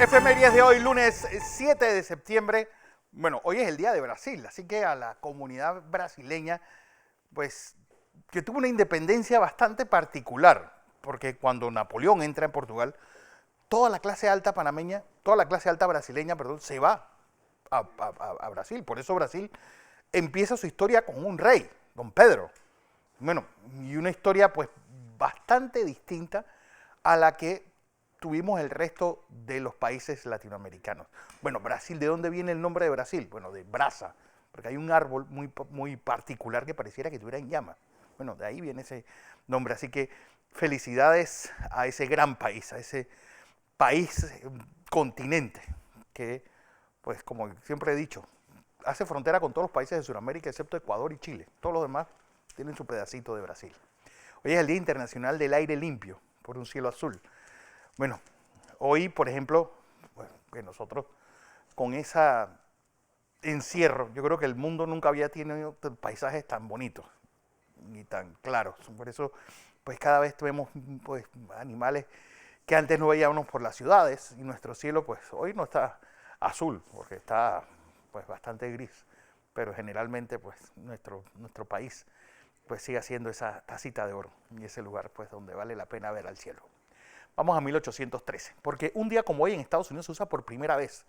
Efemérides de hoy, lunes 7 de septiembre. Bueno, hoy es el Día de Brasil, así que a la comunidad brasileña, pues, que tuvo una independencia bastante particular, porque cuando Napoleón entra en Portugal, toda la clase alta panameña, toda la clase alta brasileña, perdón, se va a Brasil. Por eso Brasil empieza su historia con un rey, don Pedro. Bueno, y una historia pues bastante distinta a la que tuvimos el resto de los países latinoamericanos. Bueno, Brasil, ¿de dónde viene el nombre de Brasil? Bueno, de brasa, porque hay un árbol muy particular que pareciera que estuviera en llamas. Bueno, de ahí viene ese nombre. Así que felicidades a ese gran país, a ese país, continente, que, pues como siempre he dicho, hace frontera con todos los países de Sudamérica, excepto Ecuador y Chile. Todos los demás tienen su pedacito de Brasil. Hoy es el Día Internacional del Aire Limpio, por un cielo azul. Bueno, hoy, por ejemplo, bueno, que nosotros con ese encierro, yo creo que el mundo nunca había tenido paisajes tan bonitos ni tan claros. Por eso, pues cada vez vemos pues, animales que antes no veíamos por las ciudades y nuestro cielo, pues hoy no está azul, porque está pues bastante gris, pero generalmente pues nuestro país pues sigue siendo esa tacita de oro y ese lugar pues donde vale la pena ver al cielo. Vamos a 1813, porque un día como hoy en Estados Unidos se usa por primera vez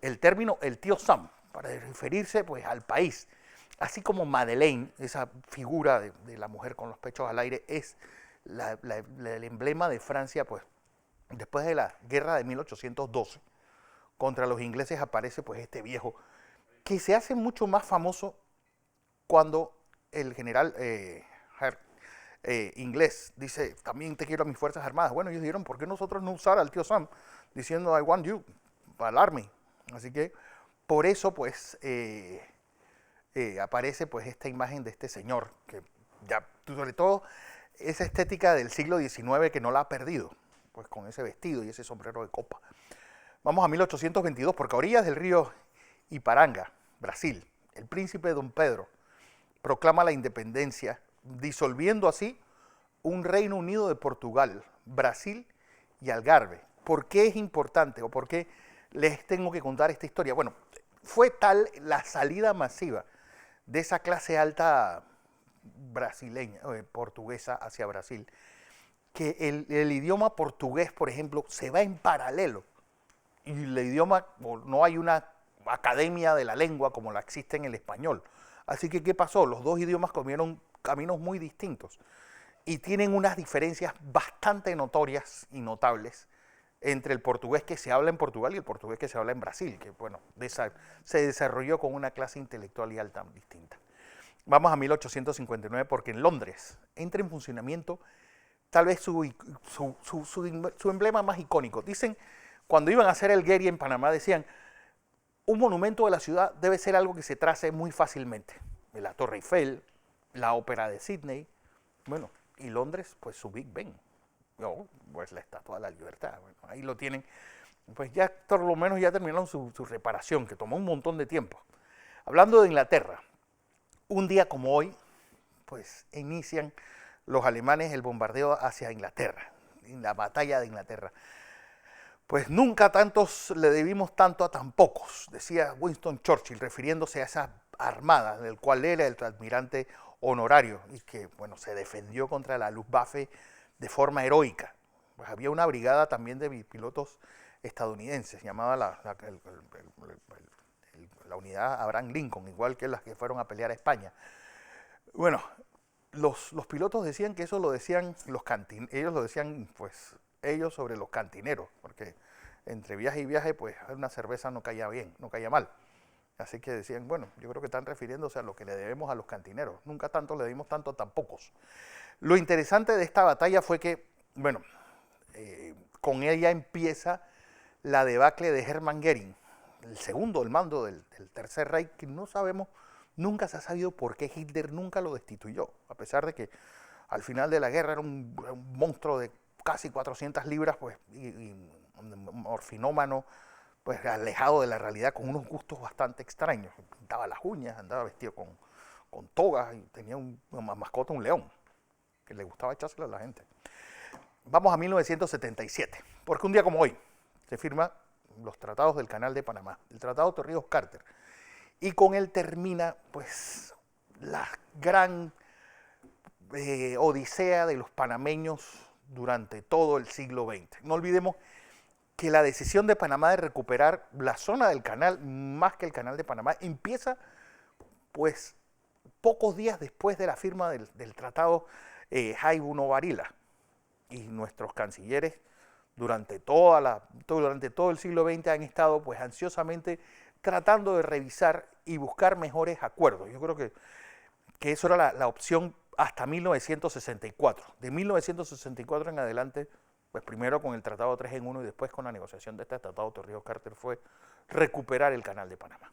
el término el tío Sam para referirse pues al país, así como Madeleine, esa figura de la mujer con los pechos al aire, es el emblema de Francia pues después de la guerra de 1812 contra los ingleses aparece pues este viejo que se hace mucho más famoso cuando el general inglés dice, también te quiero a mis fuerzas armadas. Bueno, ellos dijeron, ¿por qué nosotros no usar al tío Sam diciendo I want you, al army? Así que por eso pues aparece pues esta imagen de este señor, que ya, sobre todo esa estética del siglo XIX que no la ha perdido, pues con ese vestido y ese sombrero de copa. Vamos a 1822, porque a orillas del río Iparanga, Brasil, el príncipe Don Pedro proclama la independencia, disolviendo así un Reino Unido de Portugal, Brasil y Algarve. ¿Por qué es importante o por qué les tengo que contar esta historia? Bueno, fue tal la salida masiva de esa clase alta brasileña, portuguesa hacia Brasil, que el idioma portugués, por ejemplo, se va en paralelo. Y el idioma, no hay una academia de la lengua como la existe en el español. Así que, ¿qué pasó? Los dos idiomas comieron caminos muy distintos y tienen unas diferencias bastante notorias y notables entre el portugués que se habla en Portugal y el portugués que se habla en Brasil, que bueno, se desarrolló con una clase intelectual y alta distinta. Vamos a 1859 porque en Londres entra en funcionamiento tal vez su emblema más icónico. Dicen, cuando iban a hacer el Getty en Panamá, decían, un monumento de la ciudad debe ser algo que se trace muy fácilmente. La Torre Eiffel, la Ópera de Sydney, bueno, y Londres, pues su Big Ben, pues la Estatua de la Libertad, bueno, ahí lo tienen. Pues ya por lo menos ya terminaron su reparación, que tomó un montón de tiempo. Hablando de Inglaterra, un día como hoy, pues inician los alemanes el bombardeo hacia Inglaterra, en la batalla de Inglaterra. Pues nunca tantos le debimos tanto a tan pocos, decía Winston Churchill, refiriéndose a esa armada del cual era el almirante honorario y que, bueno, se defendió contra la Luftwaffe de forma heroica. Pues había una brigada también de pilotos estadounidenses, llamada la unidad Abraham Lincoln, igual que las que fueron a pelear a España. Bueno, los pilotos decían que eso lo decían los cantineros, ellos lo decían, pues, ellos sobre los cantineros, porque entre viaje y viaje, pues una cerveza no caía bien, no caía mal. Así que decían, bueno, yo creo que están refiriéndose a lo que le debemos a los cantineros. Nunca tanto le dimos tanto a tan pocos. Lo interesante de esta batalla fue que, bueno, con ella empieza la debacle de Hermann Göring, el segundo del mando del Tercer Reich, que no sabemos, nunca se ha sabido por qué Hitler nunca lo destituyó, a pesar de que al final de la guerra era un monstruo de casi 400 libras, pues, y morfinómano, pues alejado de la realidad, con unos gustos bastante extraños. Pintaba las uñas, andaba vestido con togas y tenía una mascota, un león, que le gustaba echárselo a la gente. Vamos a 1977, porque un día como hoy se firma los tratados del Canal de Panamá, el Tratado Torrijos-Carter. Y con él termina pues la gran odisea de los panameños durante todo el siglo XX. No olvidemos que la decisión de Panamá de recuperar la zona del canal, más que el Canal de Panamá, empieza pues pocos días después de la firma del tratado Jaibuno-Varila. Y nuestros cancilleres durante todo el siglo XX han estado pues ansiosamente tratando de revisar y buscar mejores acuerdos. Yo creo que eso era la opción hasta 1964. De 1964 en adelante, pues primero con el Tratado 3 en 1 y después con la negociación de este Tratado Torrijos-Carter fue recuperar el Canal de Panamá.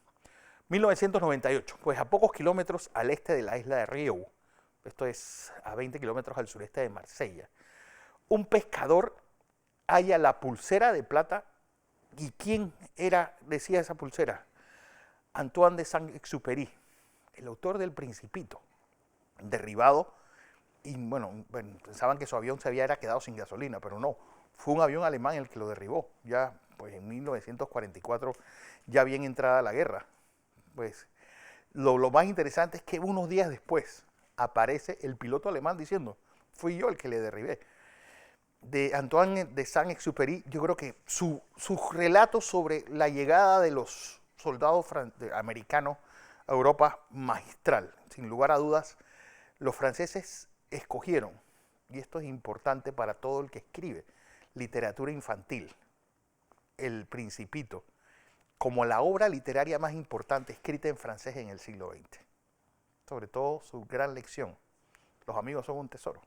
1998, pues a pocos kilómetros al este de la isla de Riou, esto es a 20 kilómetros al sureste de Marsella, un pescador halla la pulsera de plata. ¿Y quién era, decía esa pulsera? Antoine de Saint-Exupéry, el autor del Principito, derribado. Y bueno, pensaban que su avión se había quedado sin gasolina, pero no, fue un avión alemán el que lo derribó. Ya pues en 1944, ya bien entrada la guerra. Pues lo más interesante es que unos días después aparece el piloto alemán diciendo, fui yo el que le derribé. De Antoine de Saint-Exupéry, yo creo que su relato sobre la llegada de los soldados americanos a Europa, magistral. Sin lugar a dudas, los franceses escogieron, y esto es importante para todo el que escribe literatura infantil, El Principito, como la obra literaria más importante escrita en francés en el siglo XX. Sobre todo su gran lección, los amigos son un tesoro.